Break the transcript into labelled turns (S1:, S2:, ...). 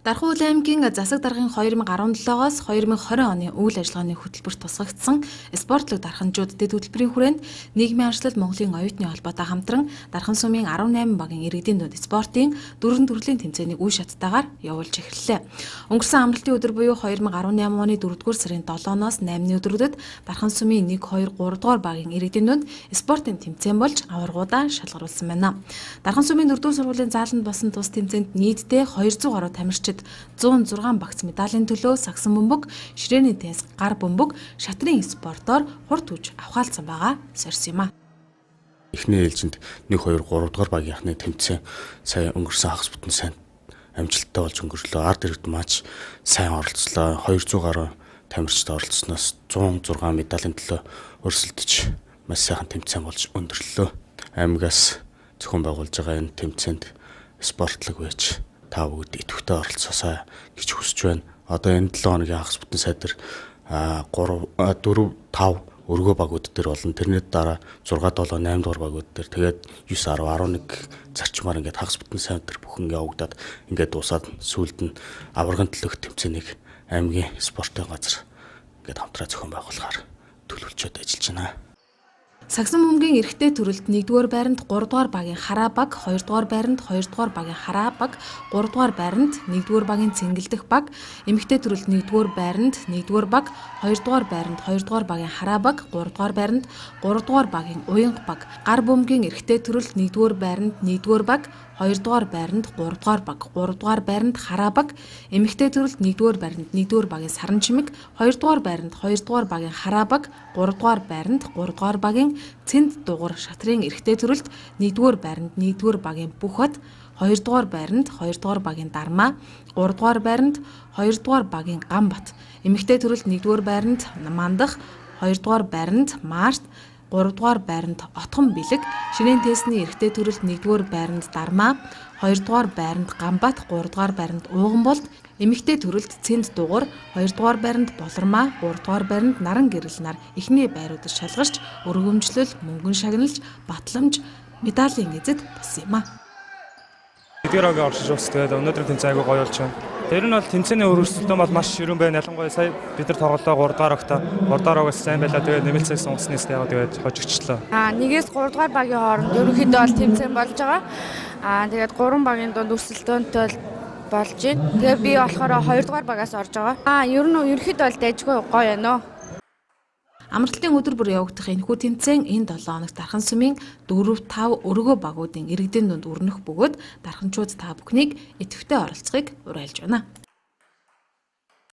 S1: Дархан аймгийн засаг даргын 2017-оос 2020 оны үйл ажиллагааны хөтөлбөрт тусгагдсан спортлог дарханчууд дэд хөтөлбөрийн хүрээнд нийгмийн анхаарал Монголын оюутны холбоотой хамтран Дархан сумын 18 багийн иргэдийн дунд спортын дөрвөн төрлийн тэмцээнийг үе шаттайгаар явуулж эхэллээ. Өнгөрсөн амралтын өдөр буюу 2018 оны 4-р сарын 7-оос 8-ны өдрүүдэд Дархан сумын 1, 2, 3 дугаар багийн иргэдийн дунд спортын тэмцээн болж аваргуудаа шалгаруулсан байна. Дархан сумын 4-р сургуулийн зааланд басан тус тэмцээнд нийтдээ 200 гаруй тамирчид 106 багц медалийн төлөө сагсан бөмбөг, ширээний теннис, гар бөмбөг, шатрын спортоор хурд хүч авахаалцсан байгаа сорьсон юм а.
S2: Эхний ээлжинд 1, 2, 3 дугаар багийнхны тэмцээн сая өнгөрсөн хагас бүтэн сайн амжилттай болж өнгөрлөө. Ард иргэд маш сайн оролцлоо. 200 гаруй тамирчид оролцсноос 106 медалийн төлөө өрсөлдөж маш сайхан тэмцээн болж өндөрлөө. Аймагаас зөвхөн байгуулж байгаа энэ тэмцээнд спортлог байж та бүгд идэвхтэй оролцоосаа гэж хүсэж байна. Одоо энэ 7 хоногийн хагас бүтэн сайдэр 3, 4, 5 өргөө багууд дээр болон тэрний дараа 6, 7, 8 дугаар багууд дээр тэгээд 9, 10, 11 зарчмаар ингээд хагас бүтэн сайдэр бүхэн явагдаад ингээд дуусаад сүүлд нь аваргын төлөх тэмцээнийг аймгийн спортын газар ингээд хамтраа зохион байгуулахаар төлөвлөж ажиллаж байна.
S1: Сагсан бөмбөгийн эрэгтэй төрөлд 1-р байранд 3-р багийн хараа баг, 2-р байранд 2-р багийн хараа баг, 3-р байранд 1-р багийн цэнгэлдэх баг, эмэгтэй төрөлд 1-р байранд 1-р баг, 2-р байранд 2-р багийн хараа баг, 3-р байранд 3-р багийн уянга баг, гар бөмбөгийн эрэгтэй төрөлд 1-р байранд 1-р баг, 2-р байранд 3-р баг, 3-р байранд хараа баг, эмэгтэй төрөлд 1-р байранд 1-р багийн саран чимэг, 2-р байранд 2-р багийн хараа баг, 3-р байранд 3-р багийн цэнд дугур шатрын эрэгтэй төрөлд 1-р байранд 1-р багийн бүхот, 2-р байранд 2-р багийн дармаа, 3-р байранд 2-р багийн гамбат, эмэгтэй төрөлд 1-р байранд мандах, 2-р байранд март, 3-р байранд отхон бэлэг, ширээн тесний эрэгтэй төрөлд 1-р байранд дармаа, 2-р байранд гамбат, 3-р байранд ууган болт, эмэгтэй төрөлд цэнд дугур, 2-р байранд болормаа, 3-р байранд наран гэрэл нар эхний байруудад шалгарч, өргөмжлөл, мөнгөн шагналж, батламж, медалийн эзэд болсон юм а.
S3: Эдгээр огийн оршиж ус тэгээд өнөөдрийн тэмцээн айгүй гоё болж байна. Тэр нь бол тэмцээний өрсөлдөөн бол маш ширүүн байна. Ялангуяа сая бид нар тоглолоо 3 дахь огт 3 дахь огоос сайн байлаа. Тэгээд нэмэлцээ сонгоснээс тэгээд хожигчлоо.
S4: 1-ээс 3 дахь багийн хооронд ерөнхийдөө бол тэмцээн болж байгаа. Тэгээд 3 багийн дунд өрсөлдөөнтэй болж байна. Тэгээд би болохоор 2 дахь багаас орж байгаа. Ер нь ерөнхийдөө бол дайггүй гоё байна.
S1: Амралтын өдөр бүр явагдах энэхүү тэмцээн энэ 7 хоногт Дархан сумын 4, 5 өргөө багуудын иргэдийн дунд өрнөх бөгөөд дарханчууд та бүхнийг идэвхтэй оролцохыг уриалж байна.